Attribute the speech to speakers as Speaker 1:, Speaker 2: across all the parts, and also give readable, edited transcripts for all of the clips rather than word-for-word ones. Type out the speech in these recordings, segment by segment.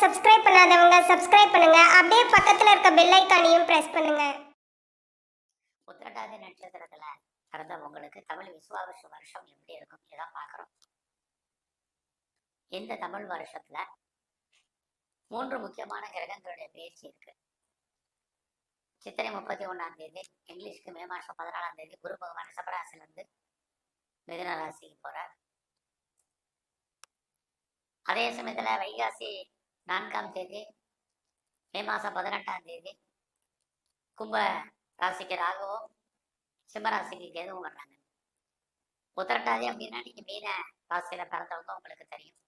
Speaker 1: Subscribe பண்ணாதவங்க subscribe பண்ணுங்க. அப்படியே பக்கத்துல இருக்க பெல் ஐகானையும் பிரஸ் பண்ணுங்க.
Speaker 2: உத்திரட்டாதி நட்சத்திரத்துல பிறந்த உங்களுக்கு தமிழ் விசுவாவச வருஷம் எப்படி இருக்கும் இதான் பார்க்குறோம். இந்த தமிழ் வருஷத்துல 3 முக்கியமான கிரகங்களுடைய பயிற்சி இருக்கு. சித்திரை 31ஆம் தேதி, இங்கிலீஷ்க்கு மே மாதம் 14ஆம் தேதி குரு பகவான் ரிஷபராசிலிருந்து மிதுன ராசிக்கு போறார். அதே சமயத்துல வைகாசி 4ஆம் தேதி, மே மாதம் 18ஆம் தேதி கும்ப ராசிக்கு ராகுவும் சிம்ம ராசிக்கு கேதுவும் வர்றாங்க. உத்திரட்டாதி அப்படின்னா நீங்க மீன ராசியில பிறந்தவங்க உங்களுக்கு தெரியும்.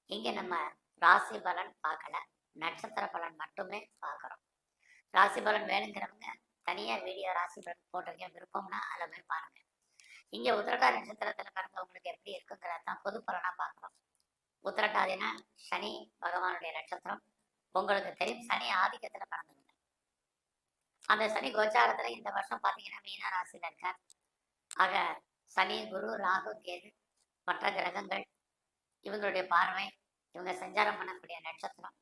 Speaker 2: இங்க நம்ம ராசி பலன் பார்க்கல, நட்சத்திர பலன் மட்டுமே பார்க்குறோம். ராசி பலன் வேணுங்கிறவங்க தனியா வீடியோ ராசி பலன் போட்டிருக்கேன், விருப்பம்னா அதில் போய் பாருங்க. இங்க உத்திரட்டாதி நட்சத்திரத்துல பிறந்தவங்களுக்கு எப்படி இருக்குங்கிறதான் பொது பலனா பார்க்குறோம். உத்திரட்டாதினா சனி பகவானுடைய நட்சத்திரம். உங்களுக்கு தெரியும், சனி ஆதிக்கத்துல பிறந்தவங்க. அந்த சனி கோச்சாரத்துல இந்த வருஷம் பார்த்தீங்கன்னா மீன ராசியில இருக்கார். ஆக சனி, குரு, ராகு, கேது மற்ற கிரகங்கள் இவங்களுடைய பார்வை, இவங்க சஞ்சாரம் பண்ணக்கூடிய நட்சத்திரம்,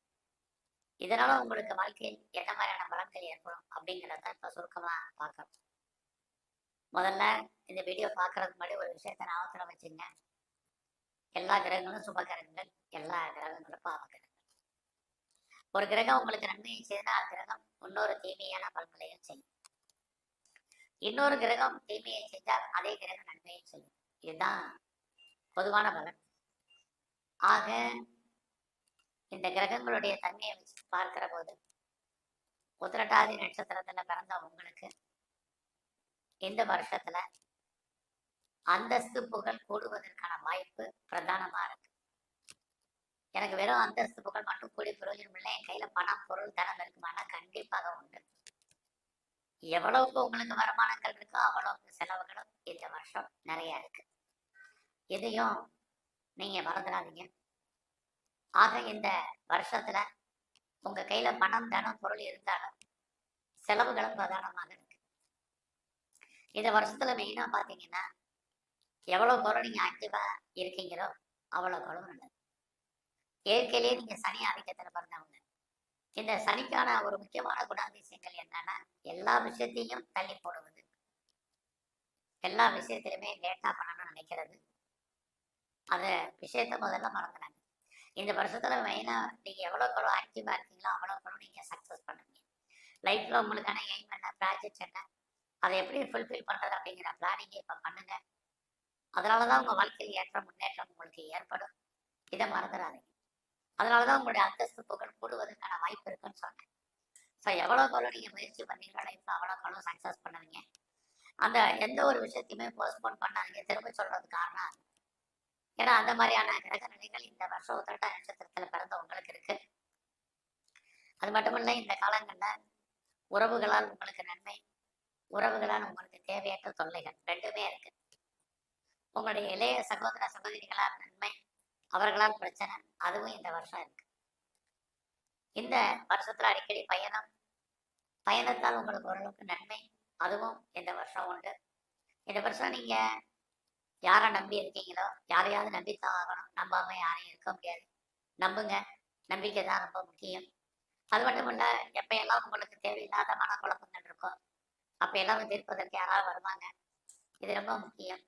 Speaker 2: இதனால உங்களுக்கு வாழ்க்கையில் என்ன மாதிரியான பலன்கள் ஏற்படும் அப்படிங்கிறத இப்ப சுருக்கமா பார்க்கணும். முதல்ல இந்த வீடியோ பார்க்கறதுக்கு முன்னாடி ஒரு விஷயத்த ஞாபகத்துல வச்சுங்க. எல்லா கிரகங்களும் சுப கிரகங்கள், எல்லா கிரகங்களும் பாவ கிரகங்கள். ஒரு கிரகம் உங்களுக்கு நன்மையை செய்தா கிரகம் இன்னொரு தீமையான பலன்களையும் செய்யும். இன்னொரு கிரகம் தீமையை செஞ்சால் அதே கிரகம் நன்மையை செய்யும். இதுதான் பொதுவான பலன். ஆக இந்த கிரகங்களுடைய தன்மையை வச்சு பார்க்கிற போது உத்திரட்டாதி நட்சத்திரத்துல பிறந்த உங்களுக்கு இந்த வருஷத்துல அந்தஸ்து புகழ் கூடுவதற்கான வாய்ப்பு பிரதானமா இருக்கு. எனக்கு வெறும் அந்தஸ்து புகழ் மட்டும் கூடிய பிரயோஜனம் இல்லை, என் கையில பணம் பொருள் தனம் இருக்குமானா கண்டிப்பாக உண்டு. எவ்வளவுக்கு உங்களுக்கு வருமானங்கள் இருக்கோ அவ்வளவுக்கு செலவுகளும் இந்த வருஷம் நிறைய இருக்கு. இதையும் நீங்க மறந்துடாதீங்க. ஆக இந்த வருஷத்துல உங்க கையில பணம் தனம் பொருள் இருந்தாலும் செலவுகளும் பிரதானமாக இருக்கு. இந்த வருஷத்துல மெயினா பாத்தீங்கன்னா எவ்வளவு பொருள் நீங்க ஆக்டிவா இருக்கீங்களோ அவ்வளவு பொருள் நல்லது. இயற்கையிலேயே நீங்க சனி ஆதிக்கத்துல பிறந்தவங்க. இந்த சனிக்கான ஒரு முக்கியமான குணாதிசயங்கள் என்னன்னா எல்லா விஷயத்தையும் தள்ளி போடுவது, எல்லா விஷயத்திலுமே லேட்டா பண்ணணும்னு நினைக்கிறது, அந்த விஷயத்த முதல்ல மறந்துடாங்க. இந்த வருஷத்துல மெயினா நீங்க எவ்வளவு ஆக்டிவா இருக்கீங்களோ அவ்வளவு நீங்க சக்சஸ் பண்ணுவீங்க. லைஃப்ல உங்களுக்கான எய்ம் என்ன, ப்ராஜெக்ட் என்ன, அதை எப்படி ஃபுல்ஃபில் பண்றது அப்படிங்கிற பிளானிங்க இப்ப பண்ணுங்க. அதனாலதான் உங்க வாழ்க்கையில் ஏற்ற முன்னேற்றம் உங்களுக்கு ஏற்படும். இதை மறந்துடாதீங்க. அதனாலதான் உங்களுடைய அந்தஸ்து புகழ் கூடுவதற்கான வாய்ப்பு இருக்குன்னு சொன்னேன். ஸோ எவ்வளவு நீங்க முயற்சி பண்ணீங்களோ லைஃப்ல அவ்வளவு சக்சஸ் பண்ணுவீங்க. அந்த எந்த ஒரு விஷயத்தையுமே போஸ்ட்போன் பண்ணாதீங்க. திரும்ப சொல்றது காரணம் ஏன்னா அந்த மாதிரியான கிரக நிலைகள் இந்த வருஷம் உத்திரட்டாதி நட்சத்திரத்துல பிறந்த உங்களுக்கு இருக்கு. அது மட்டுமல்ல, இந்த காலங்கள்ல உறவுகளால் உங்களுக்கு நன்மை, உறவுகளால் உங்களுக்கு தேவையற்ற தொல்லைகள் ரெண்டுமே இருக்கு. உங்களுடைய இளைய சகோதர சகோதரிகளால் நன்மை, அவர்களால் பிரச்சனை, அதுவும் இந்த வருஷம் இருக்கு. இந்த வருஷத்துல அடிக்கடி பயணத்தால் உங்களுக்கு ஓரளவுக்கு நன்மை, அதுவும் இந்த வருஷம் உண்டு. இந்த வருஷம் நீங்க யாரை நம்பி இருக்கீங்களோ யாரையாவது நம்பித்தான் ஆகணும். நம்பாம யாரையும் இருக்க முடியாது. நம்புங்க, நம்பிக்கை தான் ரொம்ப முக்கியம். அது மட்டும் இல்ல, எப்ப எல்லாம் உங்களுக்கு தேவையில்லாத மனக்குழப்பங்கள் இருக்கும் அப்ப எல்லாம் தீர்ப்பதற்கு யாராவது வருவாங்க. இது ரொம்ப முக்கியம்.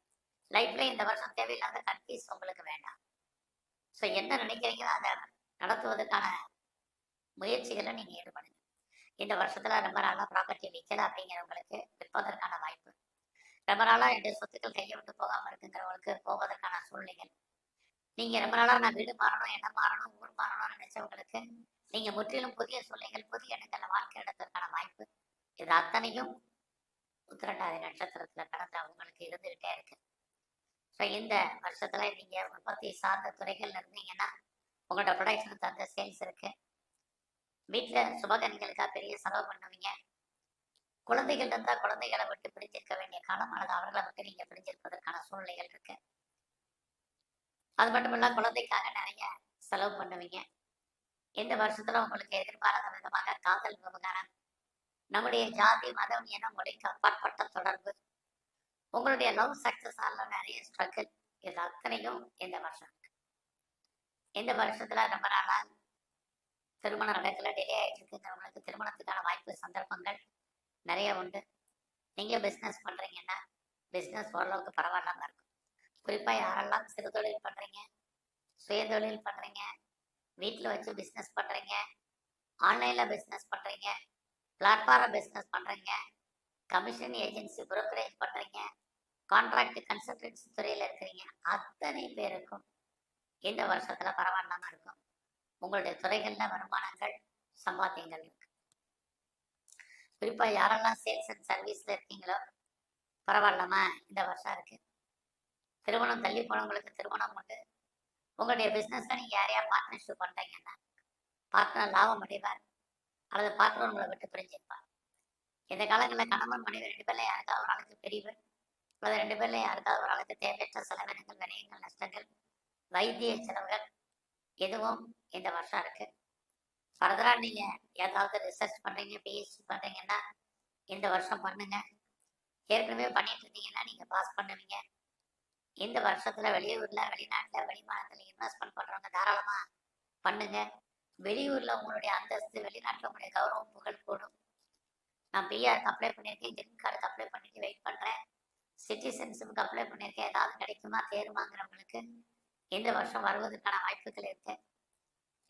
Speaker 2: லைஃப்ல இந்த வருஷம் தேவையில்லாத கன்ஃபியூஸ் உங்களுக்கு வேண்டாம். ஸோ என்ன நினைக்கிறீங்களோ அதை நடத்துவதற்கான முயற்சிகளை நீங்க ஈடுபடுங்க. இந்த வருஷத்துல ரொம்ப நாளா ப்ராப்பர்ட்டி விற்கல அப்படிங்கிறவங்களுக்கு விற்பதற்கான வாய்ப்பு, ரொம்ப நாளா 2 சொத்துக்கள் கையை விட்டு போகாம இருக்குங்கிறவங்களுக்கு போவதற்கான சூழ்நிலைகள், நீங்க ரொம்ப நாளா நான் வீடு மாறணும், இடம் மாறணும், ஊர் மாறணும்னு நினைச்சவங்களுக்கு நீங்க முற்றிலும் புதிய சூழ்நிலைகள், புதிய இடங்கள்ல வாழ்க்கை எடுத்ததற்கான வாய்ப்பு, இது அத்தனையும் உத்திரட்டாதி நட்சத்திரத்துல பிறந்த அவங்களுக்கு இருந்துகிட்டே இருக்கு. ஸோ இந்த வருஷத்துல நீங்க உற்பத்தி சார்ந்த துறைகள்ல இருந்தீங்கன்னா உங்களோட ப்ரொடக்ஷன் தகுந்த சேல்ஸ் இருக்கு. வீட்டில் சுபகனிகளுக்காக பெரிய செலவு பண்ணுவீங்க. குழந்தைகள் இருந்தால் குழந்தைகளை விட்டு பிரிஞ்சிருக்க வேண்டிய காலம் அல்லது அவர்களை விட்டு நீங்க பிரிஞ்சிருப்பதற்கான சூழ்நிலைகள் இருக்கு. அது மட்டும் இல்ல, குழந்தைக்காக நிறைய செலவு பண்ணுவீங்க. இந்த வருஷத்துல உங்களுக்கு எதிர்பாராத விதமாக காதல் விவகாரம், நம்முடைய ஜாதி மதம் என மொழிக்கு அப்பாற்பட்ட தொடர்பு, உங்களுடைய லவ் சக்சஸ் ஆல நிறைய ஸ்ட்ரகிள், இது அத்தனையும் இந்த வருஷம் இருக்கு. இந்த வருஷத்துல ரொம்ப நாளா திருமணம் நடக்கல, டிலே ஆகிட்டு இருக்குங்கிறவங்களுக்கு திருமணத்துக்கான வாய்ப்பு சந்தர்ப்பங்கள் நிறைய உண்டு. நீங்கள் பிஸ்னஸ் பண்ணுறீங்கன்னா பிஸ்னஸ் ஓரளவுக்கு பரவாயில்லாமல் இருக்கும். குறிப்பாக யாரெல்லாம் சிறு தொழில் பண்ணுறீங்க, சுயதொழில் பண்ணுறீங்க, வீட்டில் வச்சு பிஸ்னஸ் பண்ணுறீங்க, ஆன்லைனில் பிஸ்னஸ் பண்ணுறீங்க, பிளாட்ஃபார்ம் பிஸ்னஸ் பண்ணுறீங்க, கமிஷன் ஏஜென்சி புரோக்கரேஜ் பண்ணுறீங்க, கான்ட்ராக்ட் கன்சல்டன்சி துறையில் இருக்கிறீங்க, அத்தனை பேருக்கும் இந்த வருஷத்தில் பரவாயில்லாமல் இருக்கும். உங்களுடைய துறைகளில் வருமானங்கள் சம்பாத்தியங்கள் இருக்கு. குறிப்பாக யாரெல்லாம் சேல்ஸ் அண்ட் சர்வீஸில் இருக்கீங்களோ பரவாயில்லாம இந்த வருஷம் இருக்கு. திருமணம் தள்ளி போனவங்களுக்கு திருமணம் உண்டு. உங்களுடைய பிஸ்னஸில் நீங்கள் யாரையா பார்ட்னர்ஷிப் பண்ணுறீங்கன்னா பார்ட்னர் லாபம் அடைவார் அல்லது பார்ட்னர் உங்களை விட்டு பிரிஞ்சிருப்பார். இந்த காலங்களில் கணவன் மனைவி 2 பேர்ல யாருக்காவது ஒரு ஆளுக்கு பிரிவு அல்லது 2 பேர்ல யாருக்காவது ஒரு ஆளுக்கு தேவையற்ற செலவினங்கள், விரயங்கள், நஷ்டங்கள், வைத்திய செலவுகள் எதுவும் இந்த வருஷம் இருக்கு. ஃபர்தரா நீங்க ஏதாவது ரிசர்ச் பண்றீங்க, பிஹெச்டி பண்றீங்கன்னா இந்த வருஷம் பண்ணுங்க. ஏற்கனவே பண்ணிட்டு இருந்தீங்கன்னா நீங்க பாஸ் பண்ணுவீங்க. இந்த வருஷத்துல வெளியூர்ல, வெளிநாட்டுல, வெளிமாநிலத்துல இன்வெஸ்ட்மெண்ட் பண்றவங்க தாராளமா பண்ணுங்க. வெளியூர்ல உங்களுடைய அந்தஸ்து, வெளிநாட்டுல உங்களுடைய கௌரவம், புகழ் கூடும். நான் பிஆருக்கு அப்ளை பண்ணியிருக்கேன், கிரீன் கார்டுக்கு அப்ளை பண்ணிட்டு வெயிட் பண்றேன், சிட்டிசன்ஷிப்புக்கு அப்ளை பண்ணியிருக்கேன், ஏதாவது கிடைக்குமா தேருமாங்கிறவங்களுக்கு இந்த வருஷம் வருவதற்கான வாய்ப்புகள் இருக்கு.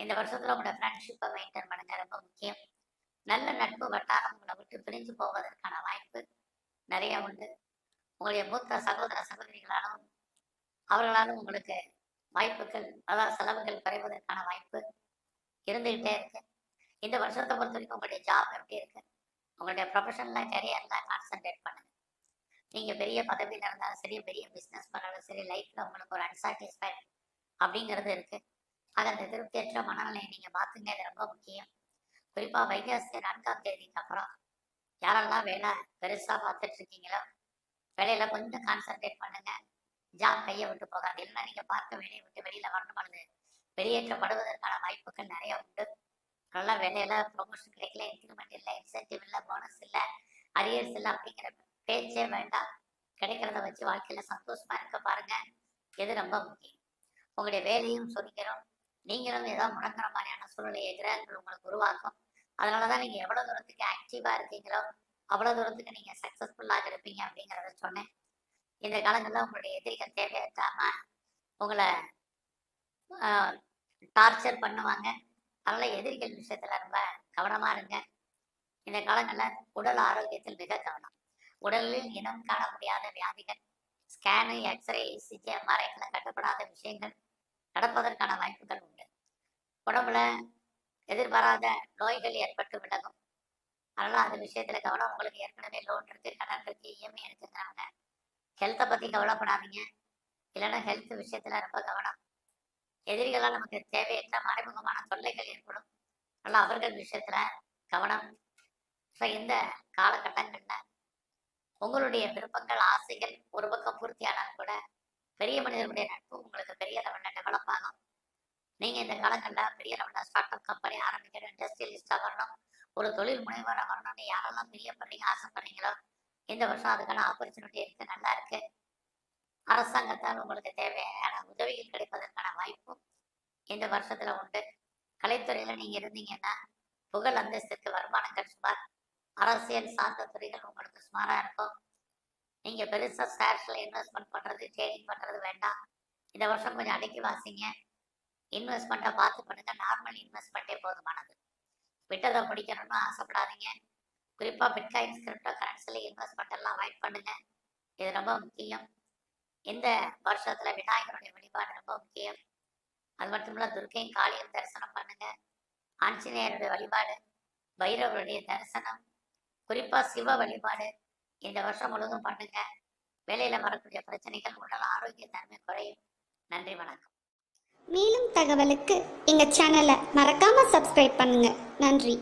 Speaker 2: இந்த வருஷத்துல உங்களோட ஃப்ரெண்ட்ஷிப்பை மெயின்டைன் பண்ணுங்க, ரொம்ப முக்கியம். நல்ல நட்பு வட்டாரம் உங்களை விட்டு பிரிஞ்சு போவதற்கான வாய்ப்பு நிறைய உண்டு. உங்களுடைய மூத்த சகோதர சகோதரிகளாலும் அவர்களாலும் உங்களுக்கு வாய்ப்புகள், அதாவது செலவுகள் குறைவதற்கான வாய்ப்பு இருந்துகிட்டே இருக்கு. இந்த வருஷத்தை பொறுத்த வரைக்கும் உங்களுடைய ஜாப் எப்படி இருக்கு, உங்களுடைய ப்ரொஃபஷனல்ல கரியர்ல கான்சென்ட்ரேட் பண்ணுங்க. நீங்க பெரிய பதவியில் இருந்தாலும் சரி, பெரிய பிஸ்னஸ் பண்ணாலும் சரி, லைஃப்ல உங்களுக்கு ஒரு அன்சாட்டிஸ்ஃபைட் அப்படிங்கிறது இருக்கு. ஆக அந்த திருப்தியற்ற மனநிலையை நீங்க மாத்துங்க, இது ரொம்ப முக்கியம். குறிப்பா வைகாசி 4ஆம் தேதிக்கு அப்புறம் யாரெல்லாம் வேலை பெருசா பார்த்துட்டு இருக்கீங்களோ வேலையில கொஞ்சம் கான்சென்ட்ரேட் பண்ணுங்க. ஜாப் கையை விட்டு போகாது. இல்லைன்னா நீங்க பார்க்க வேலையை விட்டு வெளியில வரணும் அல்லது வெளியேற்றப்படுவதற்கான வாய்ப்புகள் நிறைய உண்டு. நல்ல வேலையில ப்ரொமோஷன் கிடைக்கல, இன்க்ரிமெண்ட் இல்லை, இன்சென்டிவ் இல்லை, போனஸ் இல்லை, அரியர்ஸ் இல்லை அப்படிங்கிற பேச்சே வேண்டாம். கிடைக்கிறத வச்சு வாழ்க்கையில சந்தோஷமா இருக்க பாருங்க, இது ரொம்ப முக்கியம். உங்களுடைய வேலையும் சொல்லிக்கிறோம், நீங்களும் ஏதோ முடங்குற மாதிரியான சூழ்நிலையை கிரகங்கள் உங்களுக்கு உருவாக்கும். அதனாலதான் நீங்க எவ்வளவு தூரத்துக்கு ஆக்டிவா இருக்கீங்களோ அவ்வளவு தூரத்துக்கு நீங்க சக்சஸ்ஃபுல்லாக இருப்பீங்க அப்படிங்கிறத சொன்னேன். இந்த காலங்களில் உங்களுடைய எதிரிகள் தேவையில்லாம உங்களை டார்ச்சர் பண்ணுவாங்க. அதனால எதிரிகள் விஷயத்துல ரொம்ப கவனமா இருங்க. இந்த காலங்களில் உடல் ஆரோக்கியத்தில் மிக கவனம். உடலில் இனம் காண முடியாத வியாதிகள், ஸ்கேனு, எக்ஸ்ரே, இசிஜி, எம்ஆர்ஐக்கெல்லாம் கட்டுப்படாத விஷயங்கள் நடப்பதற்கான வாய்ப்புகள் உண்டு. உடம்புல எதிர்பாராத நோய்கள் ஏற்பட்டு விலகும். அதனால அந்த விஷயத்துல கவனம். உங்களுக்கு ஏற்கனவே லோன் இருக்கு, கடன் இருக்கு, இஎம்ஐ இருக்குங்கிறாங்க. ஹெல்த்தை பத்தி கவலைப்படாதீங்க. இல்லைன்னா ஹெல்த் விஷயத்துல ரொம்ப கவனம். எதிரிகளால் நமக்கு தேவையற்ற மறைமுகமான தொல்லைகள் ஏற்படும். அதனால அவர்கள் விஷயத்துல கவனம். இந்த காலகட்டங்கள்ல உங்களுடைய விருப்பங்கள், ஆசைகள் ஒரு பக்கம் பூர்த்தியானால் கூட பெரிய மனிதர்களுடைய நட்பு உங்களுக்கு பெரிய லெவலில் டெவலப் ஆகும். நீங்க இந்த காலங்களில் பெரிய லெவலில் ஸ்டார்ட் அப் கம்பெனி ஆரம்பிக்கணும், இண்டஸ்ட்ரியலிஸ்டா வரணும், ஒரு தொழில் முனைவராக வரணும்னு யாரெல்லாம் பிரியப்படுறீங்க, ஆசைப்படுறீங்களோ இந்த வருஷம் அதுக்கான ஆப்பர்ச்சுனிட்டி இருக்கு, நல்லா இருக்கு. அரசாங்கத்தால் உங்களுக்கு தேவையான உதவிகள் கிடைப்பதற்கான வாய்ப்பும் இந்த வருஷத்துல உண்டு. கலைத்துறையில நீங்க இருந்தீங்கன்னா புகழ் அந்தஸ்துக்கு வருமானங்கள் சுமார். அரசியல் சார்ந்த துறைகள் உங்களுக்கு சுமாரா இருக்கும். நீங்க பெருசா ஷேர்ஸ்ல இன்வெஸ்ட்மெண்ட் பண்றது, ட்ரேடிங் பண்றது வேண்டாம். இந்த வருஷம் கொஞ்சம் அடக்கி வாசிங்க. இன்வெஸ்ட்மெண்ட்டை பார்த்து பண்ணுங்க. நார்மல் இன்வெஸ்ட்மெண்ட்டே போதுமானது. விட்டதை பிடிக்கணும்னு ஆசைப்படாதீங்க. குறிப்பா பிட்காயின்ஸ், கிரிப்டோ கரன்சில இன்வெஸ்ட்மெண்ட் எல்லாம் அவாய்ட் பண்ணுங்க, இது ரொம்ப முக்கியம். இந்த வருஷத்துல விநாயகருடைய வழிபாடு ரொம்ப முக்கியம். அது மட்டும் இல்ல, துர்க்கையும் காளியும் தரிசனம் பண்ணுங்க. ஆஞ்சநேயருடைய வழிபாடு, பைரவருடைய தரிசனம், குறிப்பா சிவ வழிபாடு இந்த வருஷம் முழுவதும் பண்ணுங்க. வேலையில வரக்கூடிய பிரச்சனைகள், உடல் ஆரோக்கிய தன்மை குறையும். நன்றி, வணக்கம்.
Speaker 1: மேலும் தகவலுக்கு எங்க சேனலை மறக்காம சப்ஸ்கிரைப் பண்ணுங்க. நன்றி.